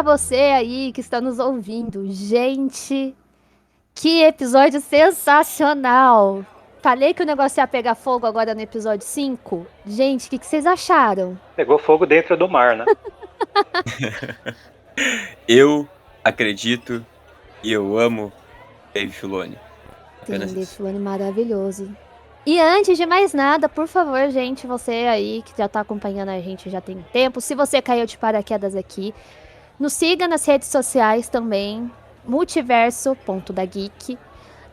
pra você aí que está nos ouvindo. Gente, que episódio sensacional! Falei que o negócio ia pegar fogo agora no episódio 5. Gente, o que vocês acharam? Pegou fogo dentro do mar, né? Eu acredito e eu amo Dave Filoni. Sim, Apenas Dave isso. Filoni maravilhoso. E antes de mais nada, por favor, gente, você aí que já tá acompanhando a gente já tem tempo, se você caiu de paraquedas aqui, nos siga nas redes sociais também, multiverso.dageek.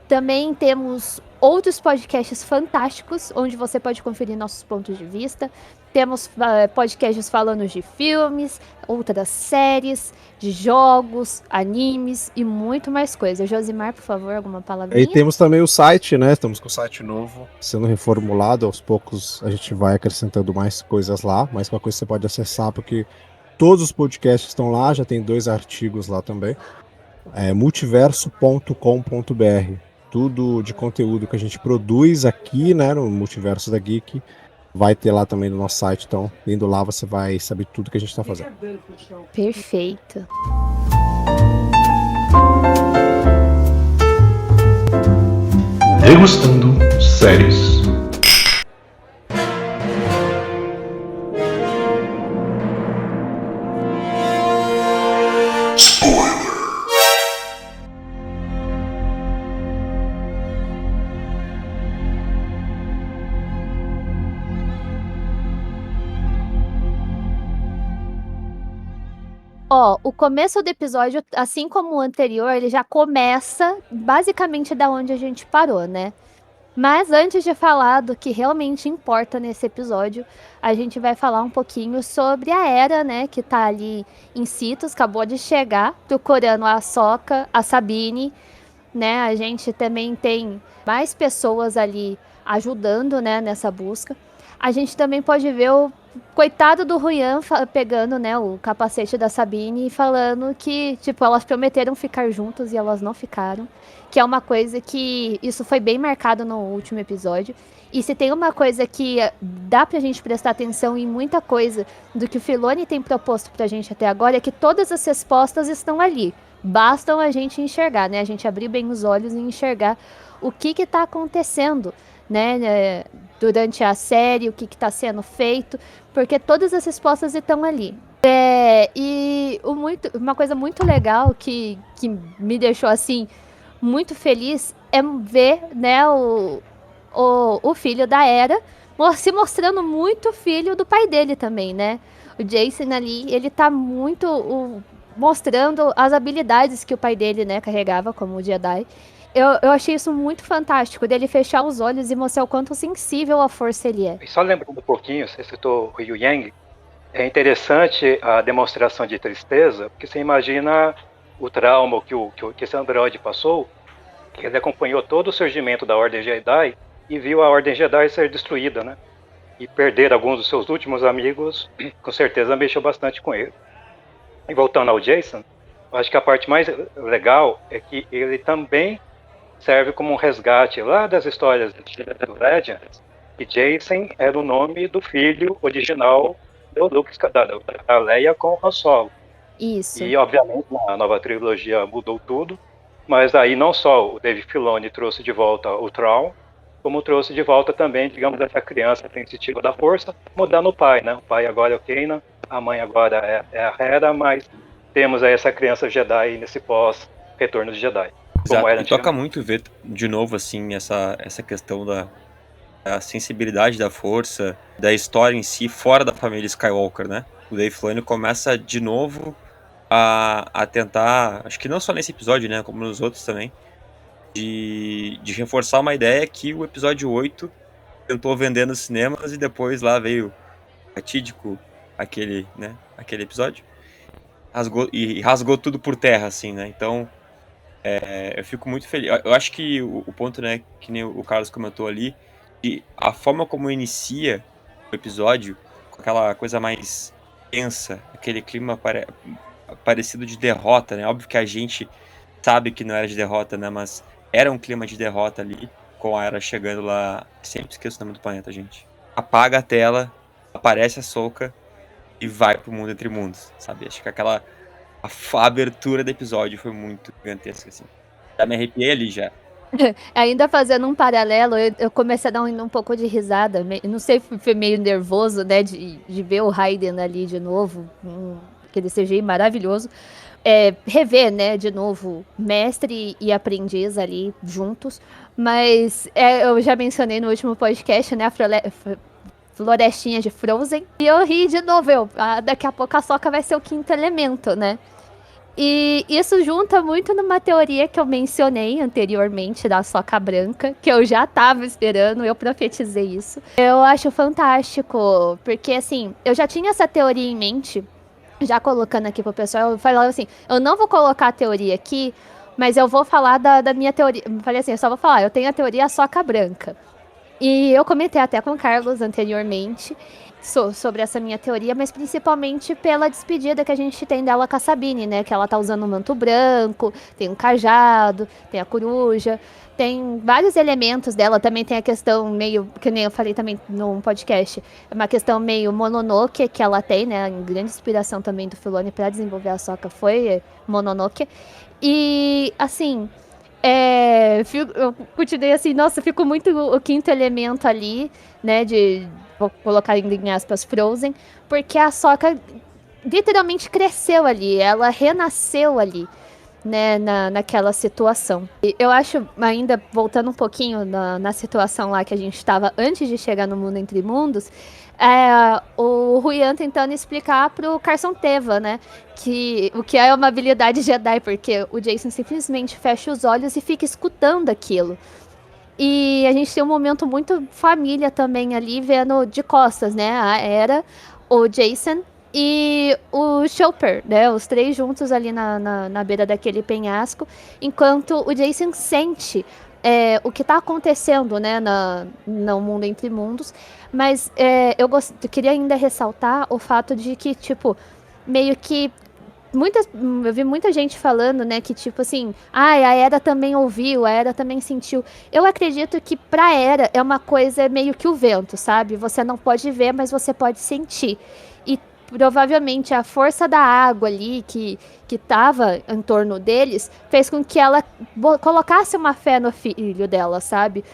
Também temos outros podcasts fantásticos, onde você pode conferir nossos pontos de vista. Temos podcasts falando de filmes, outras séries, de jogos, animes e muito mais coisa. Josimar, por favor, alguma Aí palavrinha? temos também o site, né? Estamos com o site novo sendo reformulado. Aos poucos a gente vai acrescentando mais coisas lá. Mais uma coisa você pode acessar, porque todos os podcasts estão lá. Já tem 2 artigos lá também. É multiverso.com.br. Tudo de conteúdo que a gente produz aqui, né? No Multiverso da Geek. Vai ter lá também no nosso site. Então, indo lá, você vai saber tudo que a gente está fazendo. Perfeito. Degustando séries. Ó, o começo do episódio, assim como o anterior, ele já começa basicamente da onde a gente parou, né? Mas antes de falar do que realmente importa nesse episódio, a gente vai falar um pouquinho sobre a Hera, né, que tá ali em Citos, acabou de chegar, procurando a Sokka, a Sabine, né? A gente também tem mais pessoas ali ajudando, né, nessa busca. A gente também pode ver o coitado do Ruyan pegando, né, o capacete da Sabine e falando que, tipo, elas prometeram ficar juntas e elas não ficaram. Que é uma coisa que isso foi bem marcado no último episódio. E se tem uma coisa que dá pra gente prestar atenção em muita coisa do que o Filoni tem proposto pra gente até agora, é que todas as respostas estão ali. Bastam a gente enxergar, né? A gente abrir bem os olhos e enxergar o que está acontecendo, né? Durante a série, o que está sendo feito, porque todas as respostas estão ali. E uma coisa muito legal que me deixou assim muito feliz é ver, né, o filho da Hera se mostrando muito filho do pai dele também, né? O Jason ali, ele tá muito mostrando as habilidades que o pai dele, né, carregava como Jedi. Eu achei isso muito fantástico, dele fechar os olhos e mostrar o quanto sensível à força ele é. E só lembrando um pouquinho, você citou o Yu Yang, é interessante a demonstração de tristeza, porque você imagina o trauma que esse androide passou, que ele acompanhou todo o surgimento da Ordem Jedi e viu a Ordem Jedi ser destruída, né? E perder alguns dos seus últimos amigos, com certeza mexeu bastante com ele. E voltando ao Jason, eu acho que a parte mais legal é que ele também serve como um resgate lá das histórias do Legends, que Jason era o nome do filho original do Luke, da Leia com o Han Solo. Isso. E, obviamente, a nova trilogia mudou tudo, mas aí não só o Dave Filoni trouxe de volta o Thrawn, como trouxe de volta também, digamos, essa criança sensitiva da força, mudando o pai, né? O pai agora é o Kanan, a mãe agora é a Hera, mas temos aí essa criança Jedi nesse pós-retorno de Jedi. Como Exato. era E toca antigamente. muito ver de novo, assim, essa questão da sensibilidade da força, da história em si, fora da família Skywalker, né? O Dave Filoni começa de novo a tentar, acho que não só nesse episódio, né, como nos outros também, de reforçar uma ideia que o episódio 8 tentou vender nos cinemas e depois lá veio fatídico aquele episódio, rasgou tudo por terra, assim, né? Então, eu fico muito feliz. Eu acho que o ponto, né, que nem o Carlos comentou ali, de a forma como inicia o episódio, com aquela coisa mais tensa, aquele clima parecido de derrota, né? Óbvio que a gente sabe que não era de derrota, né? Mas era um clima de derrota ali, com a Era chegando lá. Sempre esqueço o nome do planeta, gente. Apaga a tela, aparece a Ahsoka e vai pro mundo entre mundos, sabe? Acho que a abertura do episódio foi muito gigantesca, assim. Já me arrepiei ali já. Ainda fazendo um paralelo, eu comecei a dar um pouco de risada. Não sei, foi meio nervoso, né, de ver o Raiden ali de novo, aquele CGI maravilhoso. Rever, né, de novo, mestre e aprendiz ali juntos. Mas eu já mencionei no último podcast, né, a florestinha de Frozen. E eu ri de novo, daqui a pouco a Sokka vai ser o quinto elemento, né? E isso junta muito numa teoria que eu mencionei anteriormente da Sokka Branca, que eu já tava esperando, eu profetizei isso. Eu acho fantástico, porque assim, eu já tinha essa teoria em mente, já colocando aqui pro pessoal, eu falava assim, eu não vou colocar a teoria aqui, mas eu vou falar da minha teoria. Eu falei assim, eu só vou falar, eu tenho a teoria Sokka Branca. E eu comentei até com o Carlos anteriormente sobre essa minha teoria, mas principalmente pela despedida que a gente tem dela com a Sabine, né? Que ela tá usando um manto branco, tem um cajado, tem a coruja, tem vários elementos dela. Também tem a questão meio, que nem eu falei também no podcast, é uma questão meio Mononoke que ela tem, né? A grande inspiração também do Filoni para desenvolver a Sokka foi Mononoke. E, assim, eu continuei assim, nossa, fico muito o quinto elemento ali, né, vou colocar em aspas, Frozen, porque a Sokka literalmente cresceu ali, ela renasceu ali, né, naquela situação. E eu acho, ainda voltando um pouquinho na situação lá que a gente estava antes de chegar no Mundo Entre Mundos, o Ruian tentando explicar pro Carson Teva, né, que o que é uma habilidade Jedi, porque o Jacen simplesmente fecha os olhos e fica escutando aquilo. E a gente tem um momento muito família também ali, vendo de costas, né, a Hera, o Jacen e o Chopper, né? Os três juntos ali na beira daquele penhasco, enquanto o Jacen sente o que tá acontecendo, né, no Mundo Entre Mundos. Mas eu queria ainda ressaltar o fato de que, tipo, meio que eu vi muita gente falando, né, que tipo assim, a Hera também ouviu, a Hera também sentiu. Eu acredito que pra Hera é uma coisa meio que o vento, sabe? Você não pode ver, mas você pode sentir. E provavelmente a força da água ali que tava em torno deles fez com que ela colocasse uma fé no filho dela, sabe?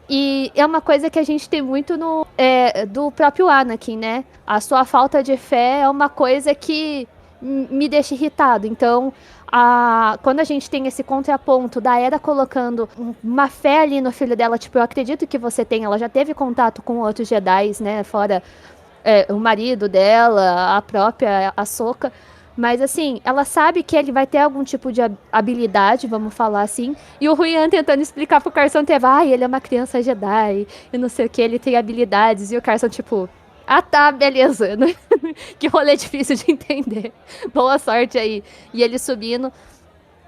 E é uma coisa que a gente tem muito do próprio Anakin, né? A sua falta de fé é uma coisa que me deixa irritado. Então, quando a gente tem esse contraponto da Hera colocando uma fé ali no filho dela, tipo, eu acredito que você tem, ela já teve contato com outros Jedi, né? Fora o marido dela, a própria Ahsoka. Mas assim, ela sabe que ele vai ter algum tipo de habilidade, vamos falar assim. E o Ruian tentando explicar pro Carson Teva, ele é uma criança Jedi, e não sei o que, ele tem habilidades. E o Carson, tipo, tá, beleza. Que rolê difícil de entender. Boa sorte aí. E ele subindo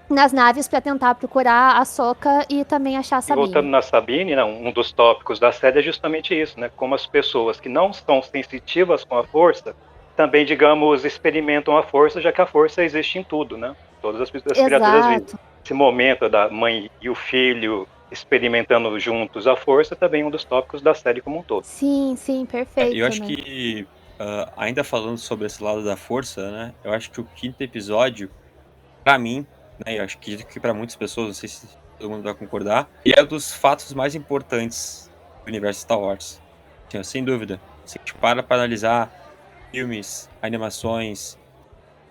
nas naves pra tentar procurar a Sokka e também achar a E voltando Sabine. na Sabine, né, um dos tópicos da série é justamente isso, né? Como as pessoas que não são sensitivas com a força também, digamos, experimentam a força, já que a força existe em tudo, né? Todas as criaturas vivas. Exato. Esse momento da mãe e o filho experimentando juntos a força também é um dos tópicos da série como um todo. Sim, sim, perfeito, Eu acho né? que, ainda falando sobre esse lado da força, né? Eu acho que o quinto episódio, pra mim, né? Eu acho que pra muitas pessoas, não sei se todo mundo vai concordar, e é um dos fatos mais importantes do universo Star Wars. Assim, sem dúvida. Se a gente para analisar filmes, animações,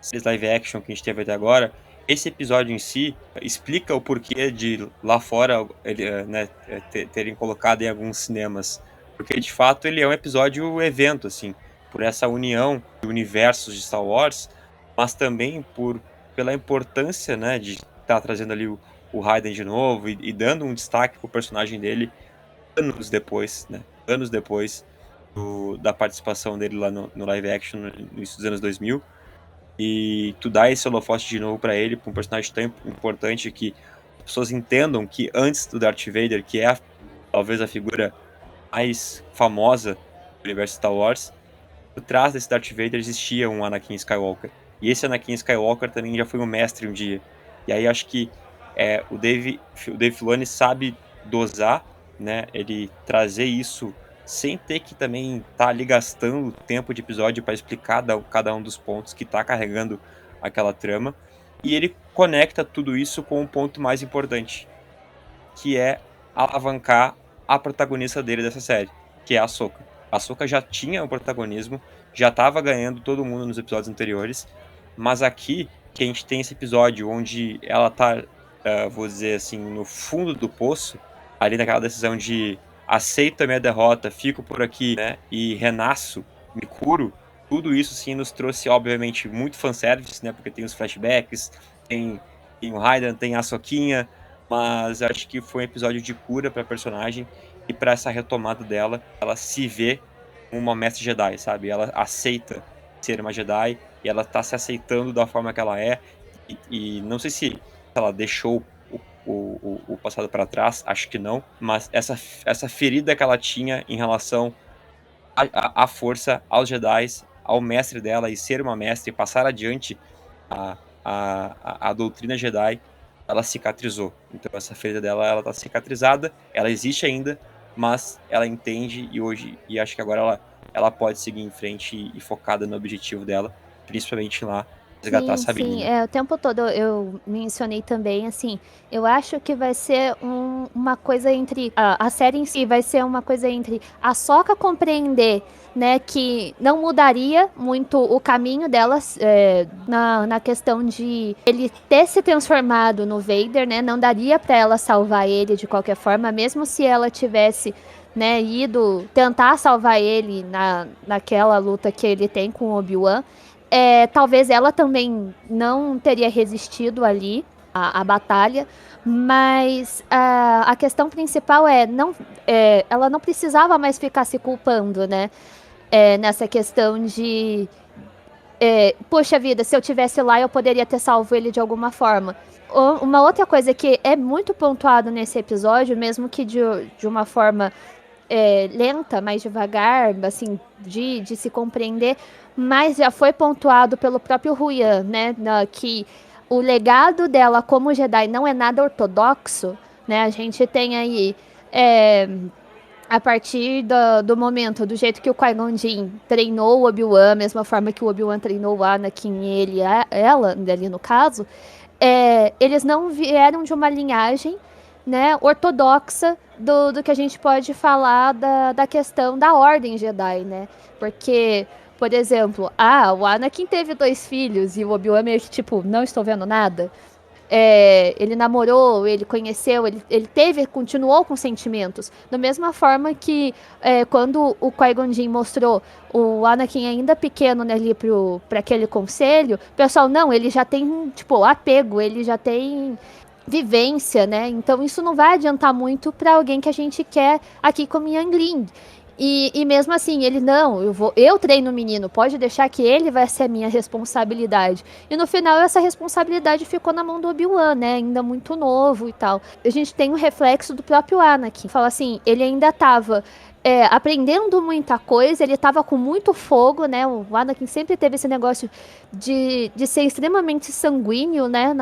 séries live action que a gente teve até agora, esse episódio em si explica o porquê de lá fora né, terem colocado em alguns cinemas. Porque de fato ele é um episódio evento, assim, por essa união de universos de Star Wars, mas também pela importância, né, de estar trazendo ali o Raiden de novo e dando um destaque pro personagem dele anos depois, né? Anos depois da participação dele lá no live action no início dos anos 2000. E tu dá esse holofote de novo pra ele, pra um personagem tão importante que as pessoas entendam que antes do Darth Vader, que é talvez a figura mais famosa do universo Star Wars, por trás desse Darth Vader existia um Anakin Skywalker. E esse Anakin Skywalker também já foi um mestre um dia. E aí acho que o Dave Filoni sabe dosar, né? Ele trazer isso sem ter que também estar ali gastando tempo de episódio para explicar cada um dos pontos que está carregando aquela trama, e ele conecta tudo isso com um ponto mais importante, que é alavancar a protagonista dele dessa série, que é a Ahsoka. A Ahsoka já tinha um protagonismo, já estava ganhando todo mundo nos episódios anteriores, mas aqui, que a gente tem esse episódio onde ela tá, vou dizer assim, no fundo do poço, ali naquela decisão de aceito a minha derrota, fico por aqui, né, e renasço, me curo, tudo isso sim nos trouxe, obviamente, muito fanservice, né, porque tem os flashbacks, tem o Raiden, tem a Soquinha, mas eu acho que foi um episódio de cura pra personagem e pra essa retomada dela, ela se vê como uma mestre Jedi, sabe? Ela aceita ser uma Jedi e ela tá se aceitando da forma que ela é e não sei se ela deixou o passado para trás, acho que não, mas essa ferida que ela tinha em relação à força, aos Jedi, ao mestre dela e ser uma mestre e passar adiante a doutrina Jedi, ela cicatrizou. Então essa ferida dela, ela tá cicatrizada, ela existe ainda, mas ela entende e acho que agora ela pode seguir em frente e focada no objetivo dela, principalmente lá resgatar a Sim, Sabine, sim, né? o tempo todo eu mencionei também, assim, eu acho que vai ser uma coisa entre, a série em si vai ser uma coisa entre a Sokka compreender, né, que não mudaria muito o caminho delas na questão de ele ter se transformado no Vader, né, não daria pra ela salvar ele de qualquer forma, mesmo se ela tivesse, né, ido tentar salvar ele naquela luta que ele tem com o Obi-Wan. Talvez ela também não teria resistido ali à batalha, mas a questão principal ela não precisava mais ficar se culpando, né? Nessa questão de poxa vida, se eu tivesse lá eu poderia ter salvo ele de alguma forma. Uma outra coisa que é muito pontuado nesse episódio, mesmo que de uma forma lenta, mais devagar, assim, de se compreender, mas já foi pontuado pelo próprio Ruyan, né, que o legado dela como Jedi não é nada ortodoxo, né, a gente tem aí, a partir do momento, do jeito que o Qui-Gon Jinn treinou o Obi-Wan, mesma forma que o Obi-Wan treinou o Anakin e ela, ali no caso, eles não vieram de uma linhagem, né, ortodoxa do que a gente pode falar da questão da ordem Jedi, né? Porque, por exemplo, o Anakin teve 2 filhos e o Obi-Wan meio que, tipo, não estou vendo nada. Ele namorou, ele conheceu, ele continuou com sentimentos. Da mesma forma que quando o Qui-Gon Jinn mostrou o Anakin ainda pequeno, né, ali para aquele conselho, o pessoal, não, ele já tem, tipo, apego, ele já tem vivência, né? Então isso não vai adiantar muito para alguém que a gente quer aqui como Youngling. E mesmo assim, ele, não, eu treino o menino, pode deixar que ele vai ser a minha responsabilidade. E no final, essa responsabilidade ficou na mão do Obi-Wan, né? Ainda muito novo e tal. A gente tem um reflexo do próprio Anakin. Fala assim, ele ainda tava aprendendo muita coisa, ele tava com muito fogo, né? O Anakin sempre teve esse negócio de ser extremamente sanguíneo, né?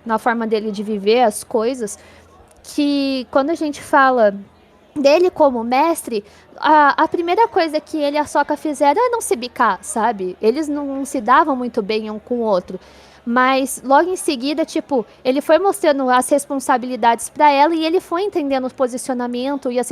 Na forma dele de viver as coisas. Que quando a gente fala dele como mestre, a primeira coisa que ele e a Sokka fizeram é não se bicar, sabe? Eles não se davam muito bem um com o outro. Mas logo em seguida, tipo, ele foi mostrando as responsabilidades para ela e ele foi entendendo o posicionamento e as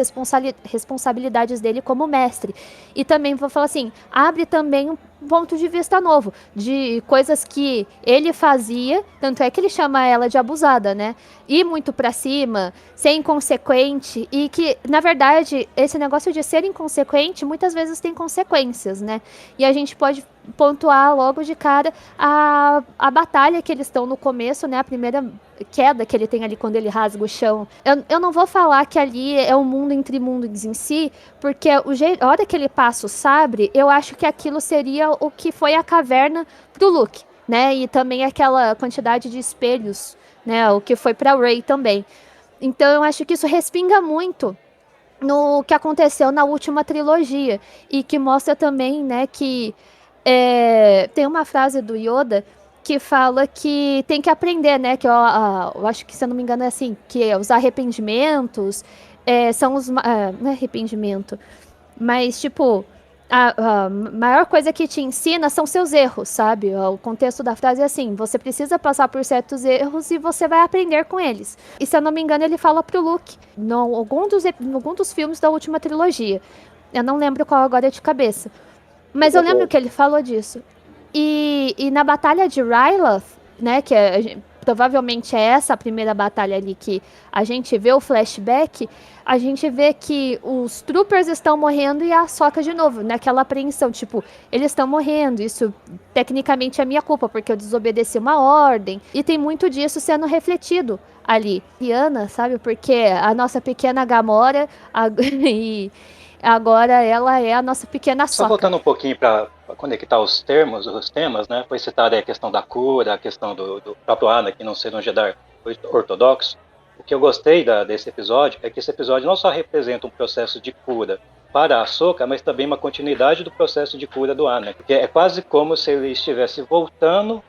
responsabilidades dele como mestre. E também vou falar assim, abre também um ponto de vista novo, de coisas que ele fazia, tanto é que ele chama ela de abusada, né? Ir muito pra cima, ser inconsequente, e que, na verdade, esse negócio de ser inconsequente muitas vezes tem consequências, né? E a gente pode pontuar logo de cara a batalha que eles estão no começo, né? A primeira queda que ele tem ali quando ele rasga o chão. Eu não vou falar que ali é um mundo entre mundos em si, porque a hora que ele passa o sabre, eu acho que aquilo seria o que foi a caverna pro Luke, né? E também aquela quantidade de espelhos, né? O que foi pra Rey também. Então eu acho que isso respinga muito no que aconteceu na última trilogia e que mostra também, né, que tem uma frase do Yoda que fala que tem que aprender, né, que eu acho que, se eu não me engano, é assim, que os arrependimentos são os... não é arrependimento, mas, tipo, A maior coisa que te ensina são seus erros, sabe? O contexto da frase é assim: você precisa passar por certos erros e você vai aprender com eles. E se eu não me engano, ele fala pro Luke em algum dos filmes da última trilogia. Eu não lembro qual agora de cabeça. Mas eu lembro que ele falou disso. E na batalha de Ryloth, né, que provavelmente é essa a primeira batalha ali que a gente vê o flashback, a gente vê que os troopers estão morrendo e a Ahsoka de novo, naquela apreensão, tipo, eles estão morrendo, isso tecnicamente é minha culpa, porque eu desobedeci uma ordem, e tem muito disso sendo refletido ali. Diana, sabe, porque a nossa pequena Gamora e agora ela é a nossa pequena Só Ahsoka. voltando um pouquinho para conectar os temas, né? Foi citada aí a questão da cura, a questão do próprio Anakin não ser um Jedi ortodoxo. O que eu gostei desse episódio é que esse episódio não só representa um processo de cura para a Ahsoka, mas também uma continuidade do processo de cura do Anakin. Porque é quase como se ele estivesse voltando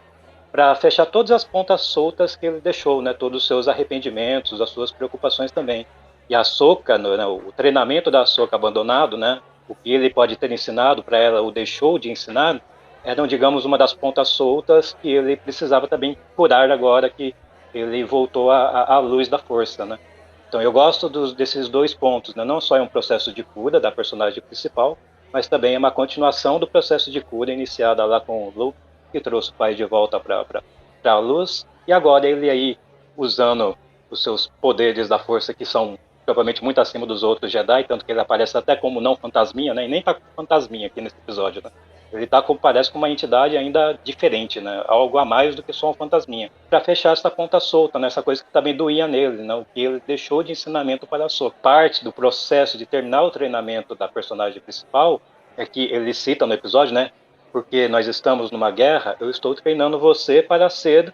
para fechar todas as pontas soltas que ele deixou, né? Todos os seus arrependimentos, as suas preocupações também. E a Ahsoka, né? O treinamento da Ahsoka abandonado, né? O que ele pode ter ensinado para ela, ou deixou de ensinar, eram, digamos, uma das pontas soltas que ele precisava também curar agora que ele voltou à luz da força, né? Então eu gosto desses dois pontos, né? Não só é um processo de cura da personagem principal, mas também é uma continuação do processo de cura iniciada lá com o Luke, que trouxe o pai de volta para a luz, e agora ele aí usando os seus poderes da força que são provavelmente muito acima dos outros Jedi, tanto que ele aparece até como não fantasminha, né? E nem tá com fantasminha aqui nesse episódio, né? Ele parece com uma entidade ainda diferente, né? Algo a mais do que só um fantasminha. Para fechar essa ponta solta, né? Essa coisa que também doía nele, né? O que ele deixou de ensinamento para a Ahsoka. Parte do processo de terminar o treinamento da personagem principal é que ele cita no episódio, né? Porque nós estamos numa guerra, eu estou treinando você para ser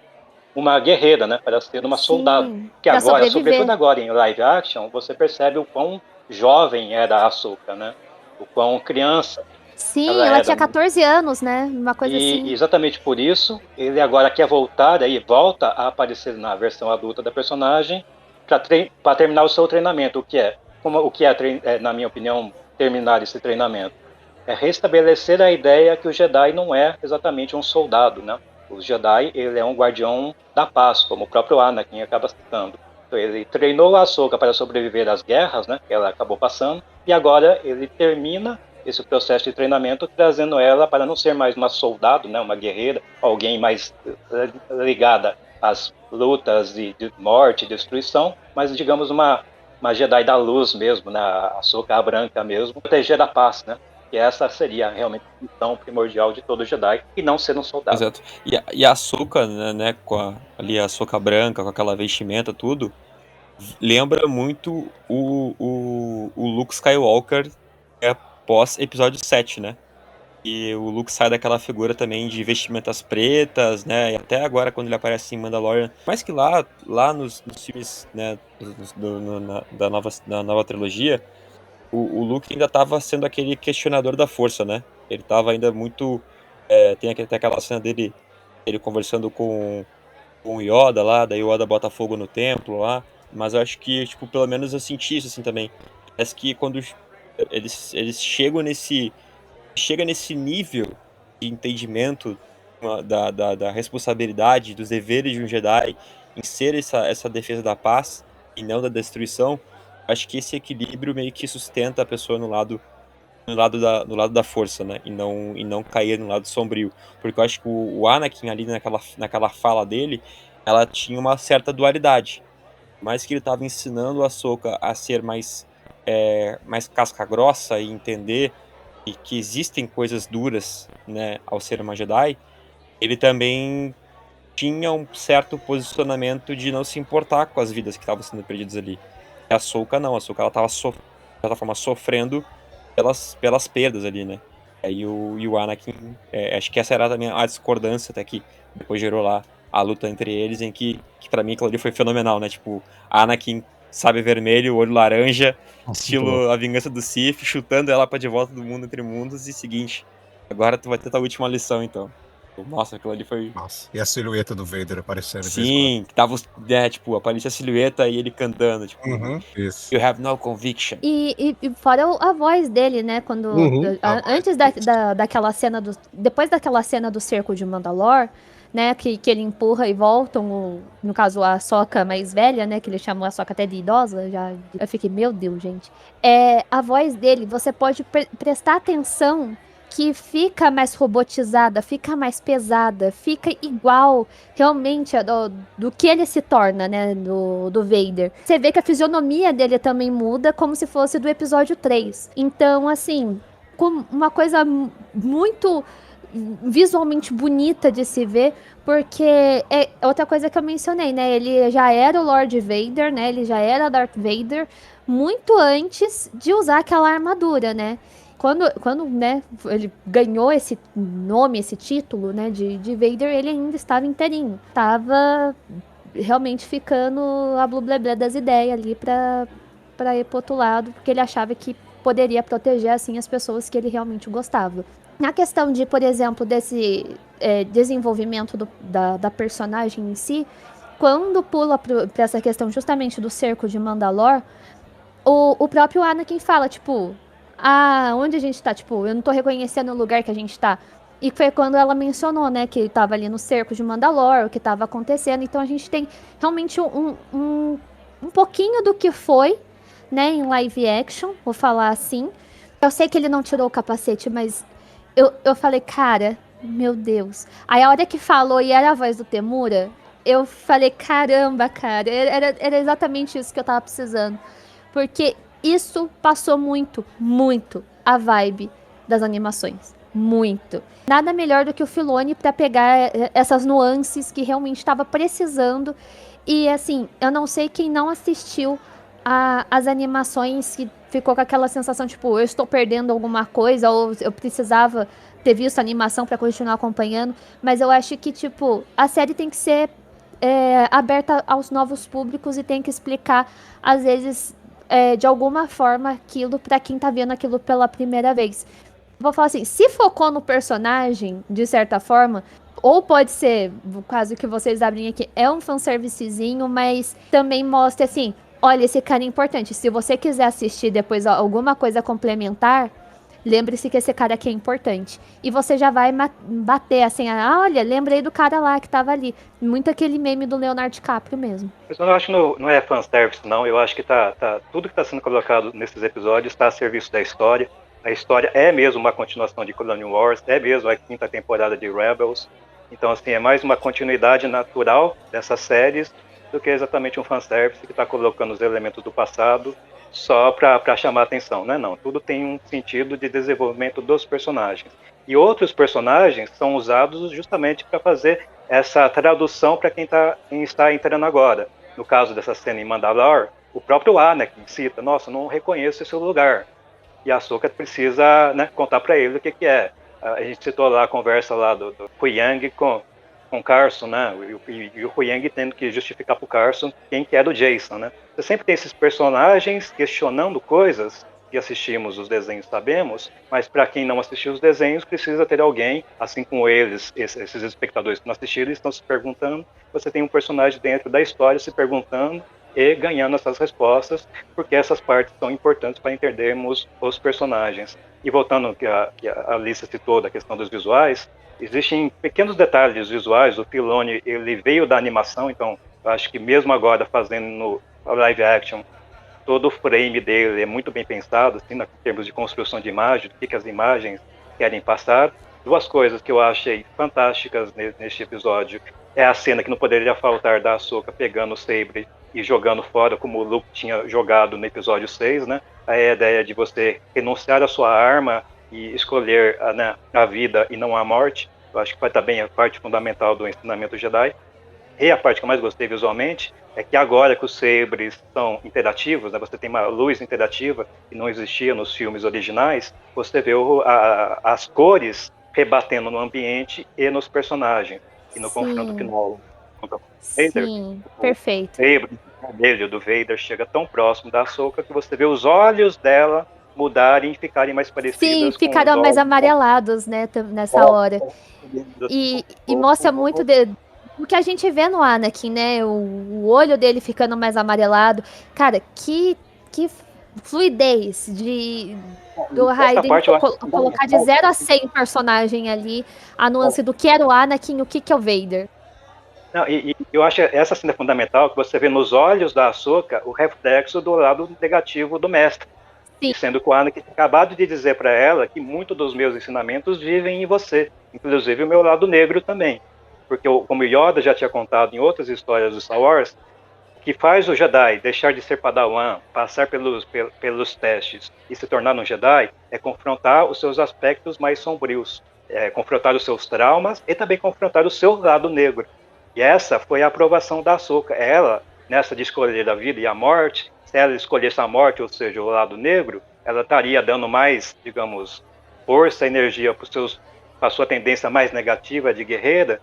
uma guerreira, né? Para ser uma soldado. Sim, Que pra agora, sobreviver. sobretudo agora em live action, você percebe o quão jovem era a Ahsoka, né? O quão criança Sim, ela ela era. tinha 14 anos, né? Uma coisa E assim. exatamente por isso, ele agora quer voltar, aí volta a aparecer na versão adulta da personagem para terminar o seu treinamento. O que é, na minha opinião, terminar esse treinamento? É restabelecer a ideia que o Jedi não é exatamente um soldado, né? O Jedi, ele é um guardião da paz, como o próprio Anakin acaba citando. Então, ele treinou a Ahsoka para sobreviver às guerras, né? Que ela acabou passando, e agora ele termina esse processo de treinamento, trazendo ela para não ser mais uma soldado, né, uma guerreira, alguém mais ligada às lutas de morte, destruição, mas digamos uma Jedi da luz mesmo, né, a Ahsoka branca mesmo, proteger a paz, né? Que essa seria realmente a missão primordial de todo Jedi, e não ser um soldado. Exato. E a Ahsoka, né, com ali a Ahsoka branca, com aquela vestimenta, tudo, lembra muito o Luke Skywalker pós episódio 7, né? E o Luke sai daquela figura também de vestimentas pretas, né? E até agora, quando ele aparece em Mandalorian. Mais que lá nos filmes, né? Da nova trilogia, o Luke ainda estava sendo aquele questionador da força, né? Ele estava ainda muito. Tem até aquela cena dele ele conversando com o Yoda lá, daí o Yoda bota fogo no templo lá. Mas eu acho que, tipo, pelo menos eu senti isso assim também. Parece que quando eles chega nesse nível de entendimento da responsabilidade, dos deveres de um Jedi em ser essa defesa da paz e não da destruição, acho que esse equilíbrio meio que sustenta a pessoa no lado da força, né? E não cair no lado sombrio. Porque eu acho que o Anakin ali naquela fala dele, ela tinha uma certa dualidade. Mais que ele estava ensinando a Ahsoka a ser mais casca grossa e entender que existem coisas duras, né, ao ser uma Jedi, ele também tinha um certo posicionamento de não se importar com as vidas que estavam sendo perdidas ali. E a Ahsoka não, a Ahsoka ela estava de certa forma sofrendo pelas perdas ali, né? E o Anakin, acho que essa era também a discordância até que depois gerou lá a luta entre eles, em que pra mim aquilo ali foi fenomenal, né? Tipo, Anakin, sabre vermelho, olho laranja, Nossa, muito estilo bom. A Vingança do Sith, chutando ela pra de volta do mundo entre mundos e seguinte, agora tu vai ter tua última lição, então. Nossa, aquilo ali foi... Nossa. E a silhueta do Vader aparecendo de vez em quando. Sim, que tava, tipo, aparecia a silhueta e ele cantando, tipo, Isso. You have no conviction. E fora a voz dele, né? Quando. A voz Antes daquela cena do. Depois daquela cena do cerco de Mandalor, né? Que ele empurra e voltam. No caso, a Sokka mais velha, né? Que ele chamou a Sokka até de idosa. Eu fiquei, meu Deus, gente. A voz dele, você pode prestar atenção que fica mais robotizada, fica mais pesada, fica igual realmente do que ele se torna, né, do Vader. Você vê que a fisionomia dele também muda, como se fosse do episódio 3. Então, assim, com uma coisa muito visualmente bonita de se ver, porque é outra coisa que eu mencionei, né? Ele já era o Lord Vader, né? Ele já era Darth Vader muito antes de usar aquela armadura, né? Quando né, ele ganhou esse nome, esse título, né, de Vader, ele ainda estava inteirinho. Tava realmente ficando a blubleblé das ideias ali pra ir pro outro lado, porque ele achava que poderia proteger, assim, as pessoas que ele realmente gostava. Na questão de, por exemplo, desse desenvolvimento da personagem em si, quando pula pra essa questão justamente do cerco de Mandalor, o próprio Anakin fala, tipo, onde a gente tá? Tipo, eu não tô reconhecendo o lugar que a gente tá. E foi quando ela mencionou, né, que ele tava ali no cerco de Mandalor, o que tava acontecendo. Então a gente tem realmente um pouquinho do que foi, né, em live action, vou falar assim. Eu sei que ele não tirou o capacete, mas eu falei, cara, meu Deus. Aí a hora que falou e era a voz do Temura, eu falei, caramba, cara, era exatamente isso que eu tava precisando. Porque isso passou muito a vibe das animações. Muito. Nada melhor do que o Filoni para pegar essas nuances que realmente estava precisando. E assim, eu não sei quem não assistiu as animações que ficou com aquela sensação, tipo, eu estou perdendo alguma coisa, ou eu precisava ter visto a animação para continuar acompanhando. Mas eu acho que, tipo, a série tem que ser aberta aos novos públicos e tem que explicar, às vezes, de alguma forma, aquilo pra quem tá vendo aquilo pela primeira vez. Vou falar assim, se focou no personagem, de certa forma, ou pode ser, no caso que vocês abrem aqui, é um fanservicezinho, mas também mostra assim, olha, esse cara é importante. Se você quiser assistir depois alguma coisa complementar, lembre-se que esse cara aqui é importante. E você já vai bater assim, olha, lembrei do cara lá que tava ali. Muito aquele meme do Leonardo DiCaprio mesmo. Mas eu acho que não é fanservice, não. Eu acho que tudo que está sendo colocado nesses episódios está a serviço da história. A história é mesmo uma continuação de Clone Wars, é mesmo a 5ª temporada de Rebels. Então, assim, é mais uma continuidade natural dessas séries do que exatamente um fanservice que está colocando os elementos do passado só para chamar a atenção, né? Não, tudo tem um sentido de desenvolvimento dos personagens. E outros personagens são usados justamente para fazer essa tradução para quem está entrando agora. No caso dessa cena em Mandalore, o próprio Anakin cita, nossa, não reconheço esse lugar. E a Ahsoka precisa, né, contar para ele o que é. A gente citou lá a conversa lá do Huyang com Carson, né? E o Huyang tendo que justificar para o Carson quem que era o Jason, né? Você sempre tem esses personagens questionando coisas que assistimos os desenhos sabemos, mas para quem não assistiu os desenhos precisa ter alguém, assim como eles, esses espectadores que não assistiram, estão se perguntando. Você tem um personagem dentro da história se perguntando e ganhando essas respostas, porque essas partes são importantes para entendermos os personagens. E voltando ao que a Alicia citou da questão dos visuais, existem pequenos detalhes visuais. O Filoni, ele veio da animação, então eu acho que mesmo agora fazendo no live action, todo o frame dele é muito bem pensado, assim, em termos de construção de imagem, do que as imagens querem passar. Duas coisas que eu achei fantásticas neste episódio é a cena que não poderia faltar da Ahsoka pegando o sabre e jogando fora, como o Luke tinha jogado no episódio 6, né? A ideia de você renunciar à sua arma e escolher a vida e não a morte. Eu acho que vai estar bem a parte fundamental do ensinamento Jedi. E a parte que eu mais gostei visualmente é que agora que os sabres são interativos, né, você tem uma luz interativa que não existia nos filmes originais, você vê as cores rebatendo no ambiente e nos personagens. E no confronto final contra o Vader, perfeito. O sabre vermelho do Vader chega tão próximo da Ahsoka que você vê os olhos dela mudarem e ficarem mais Sim, parecidas com os ficaram mais olhos. amarelados, né, nessa hora. E mostra muito o que a gente vê no Anakin, né? O olho dele ficando mais amarelado. Cara, que fluidez do Essa Raiden parte eu acho colocar de 0 a 100 personagem ali, a nuance do que era o Anakin e o que é o Vader. Não, e eu acho essa cena fundamental, que você vê nos olhos da Ahsoka o reflexo do lado negativo do mestre. Sim. E sendo que o Anakin tinha acabado de dizer para ela que muitos dos meus ensinamentos vivem em você, inclusive o meu lado negro também. Porque, como Yoda já tinha contado em outras histórias do Star Wars, o que faz o Jedi deixar de ser Padawan, passar pelos testes e se tornar um Jedi, é confrontar os seus aspectos mais sombrios, confrontar os seus traumas e também confrontar o seu lado negro. E essa foi a aprovação da Ahsoka. Ela, nessa de escolher a vida e a morte, se ela escolhesse a morte, ou seja, o lado negro, ela estaria dando mais, digamos, força, energia para a sua tendência mais negativa de guerreira,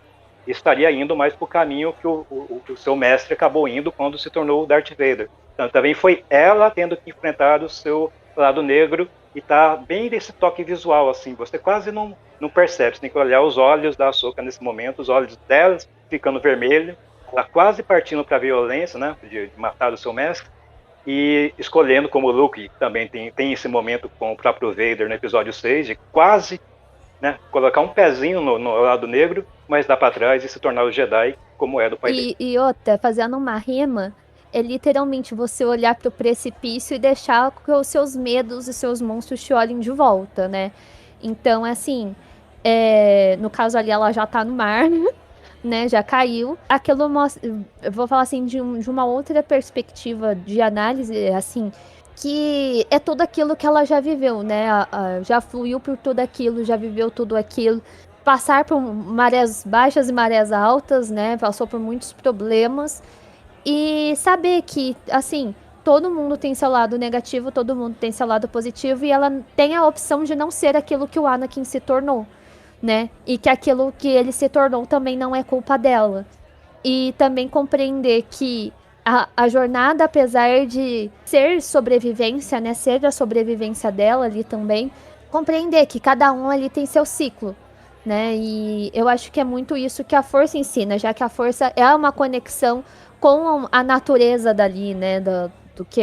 e estaria indo mais para o caminho que o seu mestre acabou indo quando se tornou o Darth Vader. Então, também foi ela tendo que enfrentar o seu lado negro, e tá bem nesse toque visual, assim, você quase não percebe, você tem que olhar os olhos da Ahsoka nesse momento, os olhos dela ficando vermelho, ela quase partindo para a violência, né, de matar o seu mestre, e escolhendo, como o Luke também tem esse momento com o próprio Vader no episódio 6, de quase, né, colocar um pezinho no lado negro, mas dar para trás e se tornar o Jedi como é do pai dele. E outra, fazendo uma rima, é literalmente você olhar pro precipício e deixar que os seus medos e seus monstros te olhem de volta, né? Então, assim, no caso ali, ela já tá no mar, né? Já caiu. Aquilo mostra, eu vou falar assim, de uma outra perspectiva de análise, assim, que é tudo aquilo que ela já viveu, né? Já fluiu por tudo aquilo, já viveu tudo aquilo. Passar por marés baixas e marés altas, né? Passou por muitos problemas. E saber que, assim, todo mundo tem seu lado negativo, todo mundo tem seu lado positivo, e ela tem a opção de não ser aquilo que o Anakin se tornou, né? E que aquilo que ele se tornou também não é culpa dela. E também compreender que a jornada, apesar de ser sobrevivência, né? Ser a sobrevivência dela ali também, compreender que cada um ali tem seu ciclo, né? E eu acho que é muito isso que a força ensina, já que a força é uma conexão com a natureza dali, né? Do que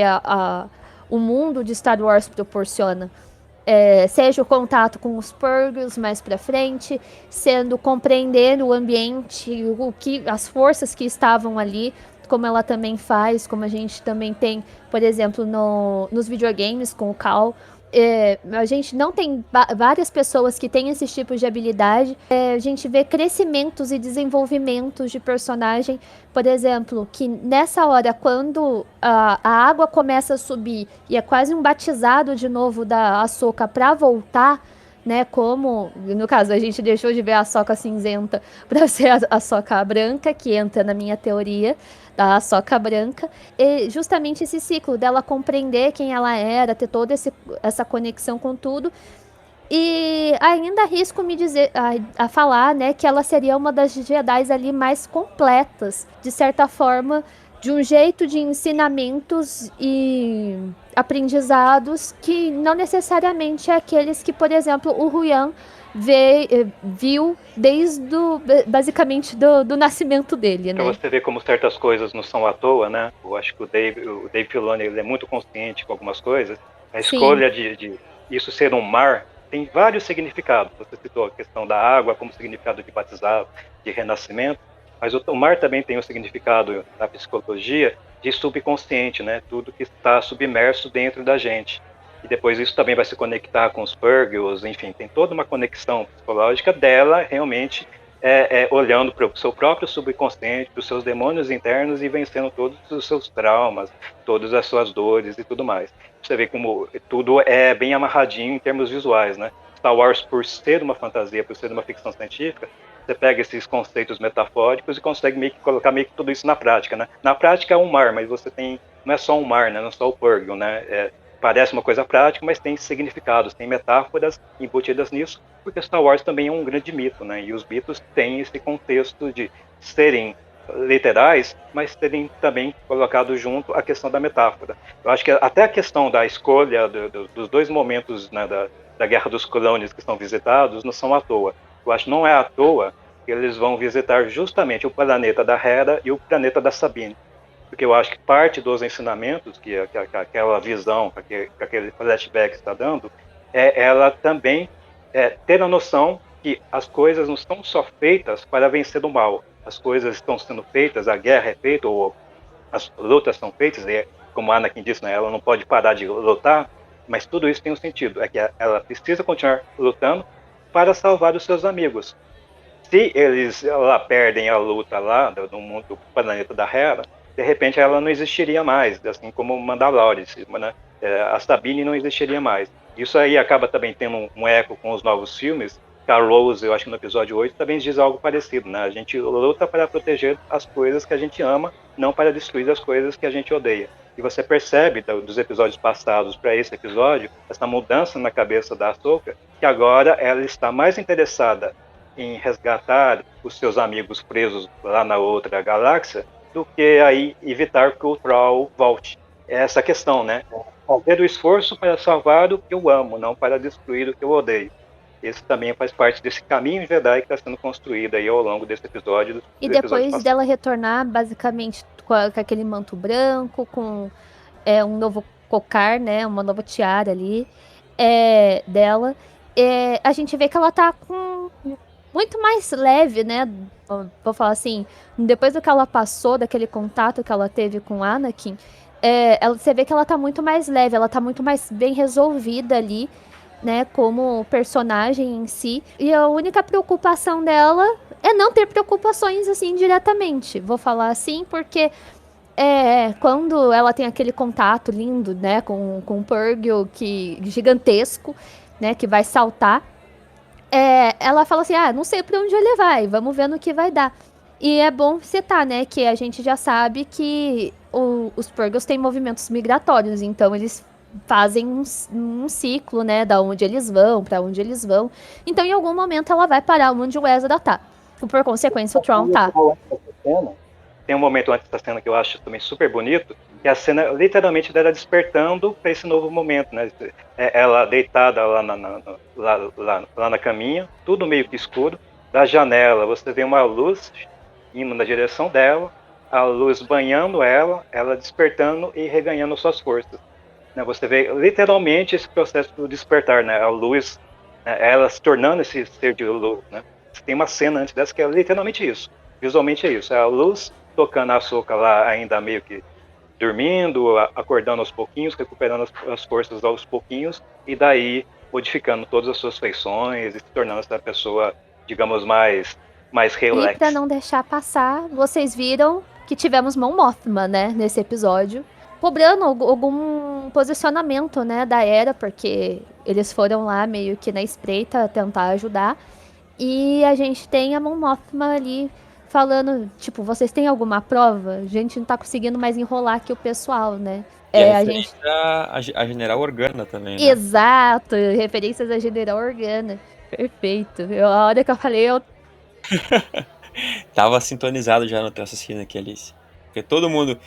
o mundo de Star Wars proporciona. Seja o contato com os Purgos mais pra frente, sendo compreender o ambiente, as forças que estavam ali, como ela também faz, como a gente também tem, por exemplo, nos videogames com o Cal. A gente não tem várias pessoas que têm esses tipos de habilidade. A gente vê crescimentos e desenvolvimentos de personagem. Por exemplo, que nessa hora, quando a água começa a subir e é quase um batizado de novo da Ahsoka pra voltar, né? Como, no caso, a gente deixou de ver a Ahsoka cinzenta pra ser a Ahsoka branca, que entra na minha teoria da Ahsoka branca. E justamente esse ciclo dela compreender quem ela era, ter toda essa conexão com tudo. E ainda arrisco me dizer a falar, né, que ela seria uma das Jedi ali mais completas, de certa forma, de um jeito de ensinamentos e aprendizados que não necessariamente é aqueles que, por exemplo, o Huyan viu desde basicamente do nascimento dele, Para né? você ver como certas coisas não são à toa, né? Eu acho que o Dave Filoni, ele é muito consciente com algumas coisas. A escolha de isso ser um mar tem vários significados. Você citou a questão da água como significado de batizado, de renascimento, mas o mar também tem o significado na psicologia de subconsciente, né? Tudo que está submerso dentro da gente. E depois isso também vai se conectar com os Purgles, enfim, tem toda uma conexão psicológica dela realmente olhando para o seu próprio subconsciente, para os seus demônios internos e vencendo todos os seus traumas, todas as suas dores e tudo mais. Você vê como tudo é bem amarradinho em termos visuais, né? Star Wars, por ser uma fantasia, por ser uma ficção científica, você pega esses conceitos metafóricos e consegue meio que colocar meio que tudo isso na prática, né? Na prática é um mar, mas você tem, não é só um mar, né? Não é só o Purgle, né? Parece uma coisa prática, mas tem significados, tem metáforas embutidas nisso, porque Star Wars também é um grande mito, né? E os mitos têm esse contexto de serem literais, mas terem também colocado junto a questão da metáfora. Eu acho que até a questão da escolha dos dois momentos, né, da Guerra dos Clones que são visitados não são à toa. Eu acho que não é à toa que eles vão visitar justamente o planeta da Hera e o planeta da Sabine. Porque eu acho que parte dos ensinamentos que aquela visão, que aquele flashback está dando, é ela também ter a noção que as coisas não estão só feitas para vencer o mal. As coisas estão sendo feitas, a guerra é feita, ou as lutas são feitas, e como a Anakin disse, né, ela não pode parar de lutar, mas tudo isso tem um sentido, é que ela precisa continuar lutando para salvar os seus amigos. Se eles lá perdem a luta lá no mundo do planeta da Hera, de repente ela não existiria mais, assim como Mandalore, né? A Sabine não existiria mais. Isso aí acaba também tendo um eco com os novos filmes. A Rose, eu acho que no episódio 8 também diz algo parecido, né? A gente luta para proteger as coisas que a gente ama, não para destruir as coisas que a gente odeia. E você percebe dos episódios passados para esse episódio, essa mudança na cabeça da Ahsoka, que agora ela está mais interessada em resgatar os seus amigos presos lá na outra galáxia do que aí evitar que o Troll volte. É essa questão, né? Fazer o esforço para salvar o que eu amo, não para destruir o que eu odeio. Esse também faz parte desse caminho Jedi que está sendo construído aí ao longo desse episódio. E depois dela retornar, basicamente, com aquele manto branco, com um novo cocar, né? Uma nova tiara ali dela. A gente vê que ela tá com muito mais leve, né? Vou falar assim, depois do que ela passou, daquele contato que ela teve com Anakin, você vê que ela tá muito mais leve, ela tá muito mais bem resolvida ali, né, como personagem em si. E a única preocupação dela é não ter preocupações, assim, diretamente. Vou falar assim, porque quando ela tem aquele contato lindo, né, com o Purrgil, gigantesco, né, que vai saltar, ela fala assim, não sei pra onde ele vai, vamos ver no que vai dar. E é bom citar, né, que a gente já sabe que os Purrgils têm movimentos migratórios, então eles fazem um ciclo, né, da onde eles vão, pra onde eles vão. Então, em algum momento, ela vai parar onde o Ezra tá. E, por consequência, o Thrawn tá. Tem um momento antes da cena que eu acho também super bonito, que a cena literalmente dela despertando para esse novo momento, né? Ela deitada lá na caminha, tudo meio que escuro. Da janela você vê uma luz indo na direção dela, a luz banhando ela despertando e reganhando suas forças. Você vê literalmente esse processo do despertar, né? A luz, ela se tornando esse ser de luz, né? Tem uma cena antes dessa que é literalmente isso. Visualmente é isso. É a luz tocando a Ahsoka lá ainda meio que dormindo, acordando aos pouquinhos, recuperando as forças aos pouquinhos, e daí modificando todas as suas feições e se tornando essa pessoa, digamos, mais relax. E pra não deixar passar, vocês viram que tivemos Mon Mothma, né, nesse episódio, cobrando algum posicionamento, né, da Hera, porque eles foram lá meio que na espreita tentar ajudar, e a gente tem a Mon Mothma ali falando, tipo, vocês têm alguma prova? A gente não tá conseguindo mais enrolar aqui o pessoal, né? A gente... a General Organa também, né? Exato, referências a General Organa. Perfeito. A hora que eu falei, eu... Tava sintonizado já no teu raciocínio aqui, Alice. Porque todo mundo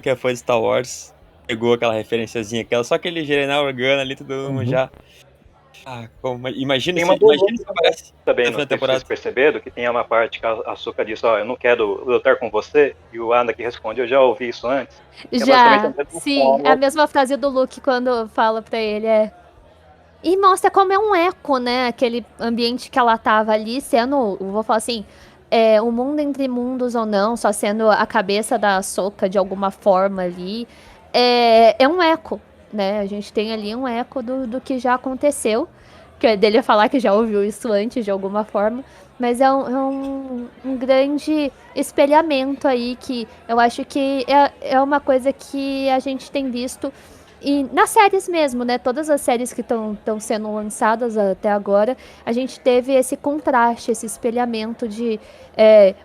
que é fã de Star Wars pegou aquela referenciazinha, só aquele General Organa ali, todo mundo já... Imagina se aparece também, não sei se vocês perceberam, que tem uma parte que a Ahsoka diz, eu não quero lutar com você, e o Anakin responde, eu já ouvi isso antes. Já, sim, é a mesma frase do Luke quando fala pra ele, E mostra como é um eco, né, aquele ambiente que ela tava ali, sendo, vou falar assim, o mundo entre mundos ou não, só sendo a cabeça da Ahsoka de alguma forma ali, é um eco, né, a gente tem ali um eco do que já aconteceu, que é dele falar que já ouviu isso antes de alguma forma, mas é um grande espelhamento aí que eu acho que é uma coisa que a gente tem visto e nas séries mesmo, né? Todas as séries que estão sendo lançadas até agora, a gente teve esse contraste, esse espelhamento de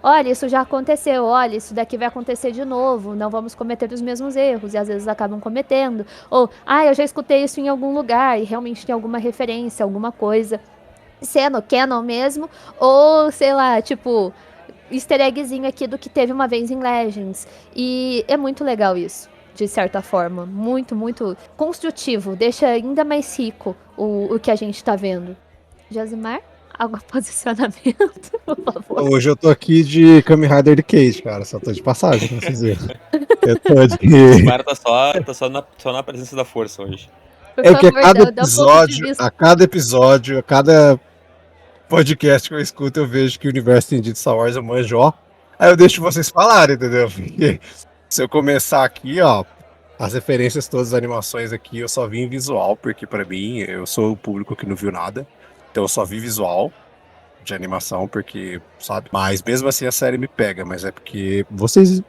olha, isso já aconteceu, olha, isso daqui vai acontecer de novo, não vamos cometer os mesmos erros, e às vezes acabam cometendo. Ou, eu já escutei isso em algum lugar, e realmente tem alguma referência, alguma coisa, sendo canon mesmo, ou, sei lá, tipo... easter eggzinho aqui do que teve uma vez em Legends. E é muito legal isso, de certa forma. Muito, muito construtivo. Deixa ainda mais rico o que a gente tá vendo. Josimar, algum posicionamento, por favor? Hoje eu tô aqui de Kamen Rider de Cage, cara. Só tô de passagem pra vocês verem. Eu tô de. O cara tá só na presença da força hoje. Por É que a favor, cada dá um ponto de vista. a cada podcast que eu escuto, eu vejo que o universo estendido de Star Wars eu manjo, ó. Aí eu deixo vocês falarem, entendeu? Porque se eu começar aqui, ó, as referências todas, as animações aqui, eu só vi em visual, porque pra mim, eu sou o público que não viu nada. Então eu só vi visual de animação, porque, sabe? Mas mesmo assim a série me pega, mas é porque vocês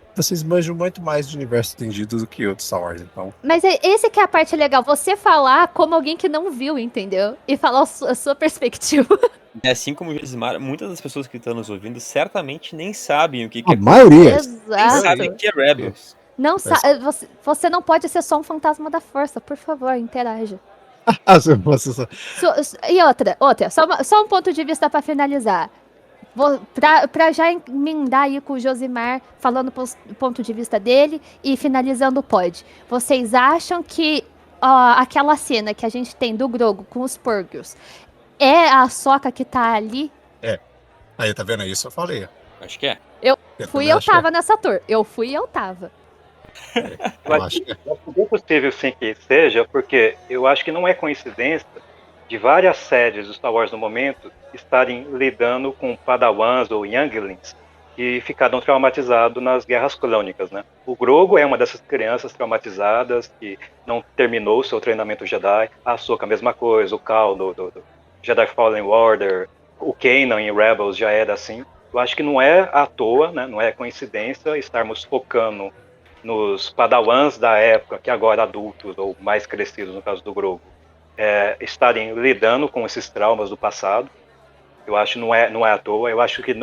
manjam muito mais de universo estendido do que eu de Star Wars, então. Mas esse que é a parte legal, você falar como alguém que não viu, entendeu? E falar a sua perspectiva. E assim como o Josimar, muitas das pessoas que estão nos ouvindo certamente nem sabem o que A é maioria. nem Exato. sabem o que é Rebels. Não você não pode ser só um fantasma da força, por favor, interaja. Se eu fosse só- E outra, só um ponto de vista pra finalizar. Pra já emendar aí com o Josimar, falando do ponto de vista dele e finalizando o pod. Vocês acham que aquela cena que a gente tem do Grogu com os Purgles é a Ahsoka que tá ali? Aí, tá vendo? Isso eu falei. Acho que é. Eu Tava nessa tour. Eu tava. Eu acho que é. É possível sim que seja, porque eu acho que não é coincidência de várias séries do Star Wars no momento estarem lidando com padawans ou younglings que ficaram traumatizados nas guerras clônicas, né? O Grogu é uma dessas crianças traumatizadas que não terminou o seu treinamento Jedi, a Ahsoka a mesma coisa, o Cal do Jedi Fallen Order, o Kanan em Rebels já era assim. Eu acho que não é à toa, né? Não é coincidência estarmos focando nos padawans da época, que agora adultos ou mais crescidos, no caso do Grogu, estarem lidando com esses traumas do passado. Eu acho que não é à toa. Eu acho que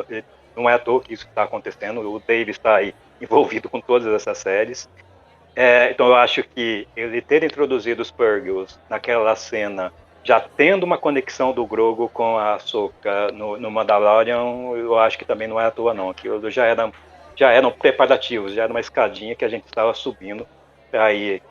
não é à toa que isso está acontecendo. O Dave está aí envolvido com todas essas séries. Então eu acho que ele ter introduzido os Purgles naquela cena, já tendo uma conexão do Grogu com a Ahsoka no Mandalorian, eu acho que também não é à toa não. Aquilo já eram preparativos, já era uma escadinha que a gente estava subindo para aí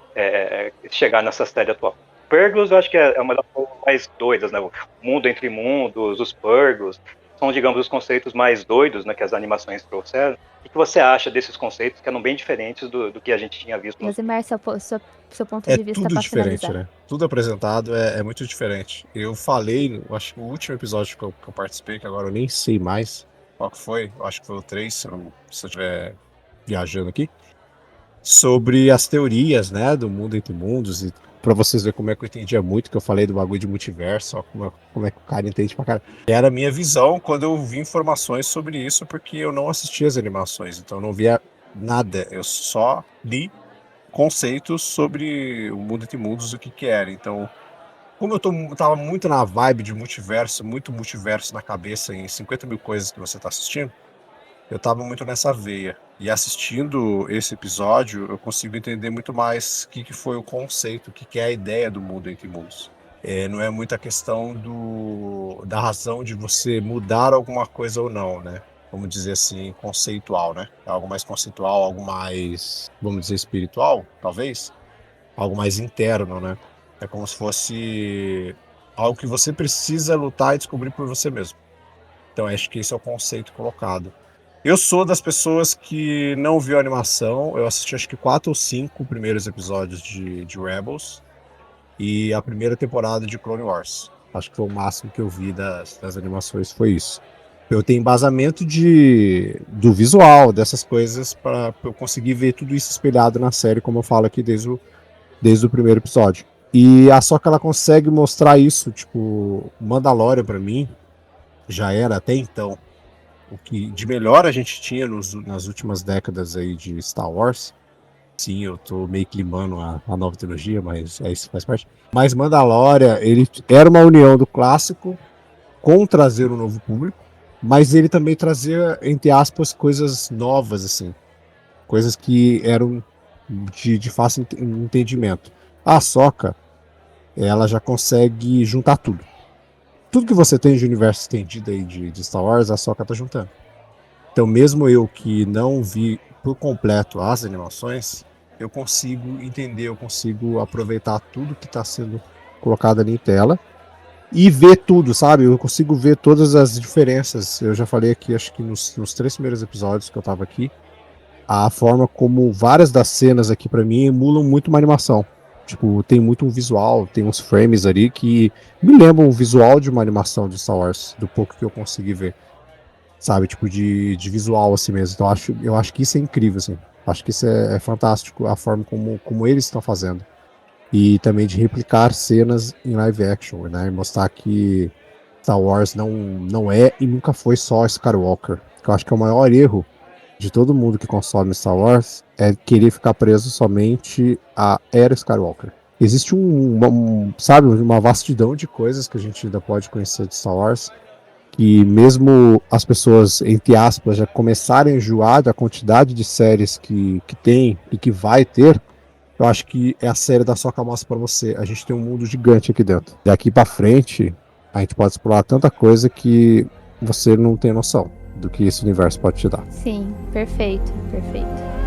chegar nessa série atual. Purgles eu acho que é uma das coisas mais doidas, né? O mundo entre mundos, os Purgles, são, digamos, os conceitos mais doidos, né, que as animações trouxeram. O que você acha desses conceitos que eram bem diferentes do que a gente tinha visto? Josimar, seu ponto É de vista tudo pra diferente, finalizar. né? Tudo apresentado é muito diferente. Eu falei, eu acho que o último episódio que eu participei, que agora eu nem sei mais qual que foi, eu acho que foi o 3, se eu estiver viajando aqui, sobre as teorias, né, do mundo entre mundos, e pra vocês verem como é que eu entendia muito, que eu falei do bagulho de multiverso, ó, como é que o cara entende pra caralho. Era a minha visão quando eu vi informações sobre isso, porque eu não assistia as animações, então eu não via nada, eu só li conceitos sobre o mundo entre mundos, o que era. Então, como eu tava muito na vibe de multiverso, muito multiverso na cabeça em 50 mil coisas que você tá assistindo, eu tava muito nessa veia. E assistindo esse episódio, eu consigo entender muito mais o que foi o conceito, o que é a ideia do mundo entre mundos. Não é muita questão da razão de você mudar alguma coisa ou não, né? Vamos dizer assim, conceitual, né? Algo mais conceitual, algo mais, vamos dizer, espiritual, talvez. Algo mais interno, né? É como se fosse algo que você precisa lutar e descobrir por você mesmo. Então, acho que esse é o conceito colocado. Eu sou das pessoas que não viu a animação. Eu assisti acho que 4 ou 5 primeiros episódios de Rebels e a primeira temporada de Clone Wars. Acho que foi o máximo que eu vi das animações, foi isso. Eu tenho embasamento do visual, dessas coisas, para eu conseguir ver tudo isso espelhado na série, como eu falo aqui desde o primeiro episódio. E só que ela consegue mostrar isso, tipo, Mandalorian pra mim já era até então o que de melhor a gente tinha nas últimas décadas aí de Star Wars. Sim, eu tô meio climando a nova trilogia, mas isso faz parte. Mas Mandalorian, ele era uma união do clássico com trazer um novo público, mas ele também trazia, entre aspas, coisas novas, assim. Coisas que eram de fácil entendimento. A Ahsoka, ela já consegue juntar tudo. Tudo que você tem de universo estendido aí de Star Wars, a Ahsoka tá juntando. Então, mesmo eu que não vi por completo as animações, eu consigo entender, eu consigo aproveitar tudo que está sendo colocado ali em tela e ver tudo, sabe? Eu consigo ver todas as diferenças. Eu já falei aqui, acho que nos 3 primeiros episódios que eu tava aqui, a forma como várias das cenas aqui pra mim emulam muito uma animação. Tipo, tem muito um visual, tem uns frames ali que me lembram o visual de uma animação de Star Wars, do pouco que eu consegui ver. Sabe, tipo, de visual assim mesmo. Então eu acho que isso é incrível, assim. Acho que isso é fantástico, a forma como eles estão fazendo. E também de replicar cenas em live action, né? E mostrar que Star Wars não é e nunca foi só Skywalker. Que eu acho que é o maior erro de todo mundo que consome Star Wars é querer ficar preso somente à era Skywalker. Existe sabe, uma vastidão de coisas que a gente ainda pode conhecer de Star Wars, que mesmo as pessoas, entre aspas, já começarem a enjoar da quantidade de séries que tem e que vai ter, eu acho que é a série da Soca Massa pra você. A gente tem um mundo gigante aqui dentro. Daqui pra frente, a gente pode explorar tanta coisa que você não tem noção do que esse universo pode te dar. Sim, perfeito, perfeito.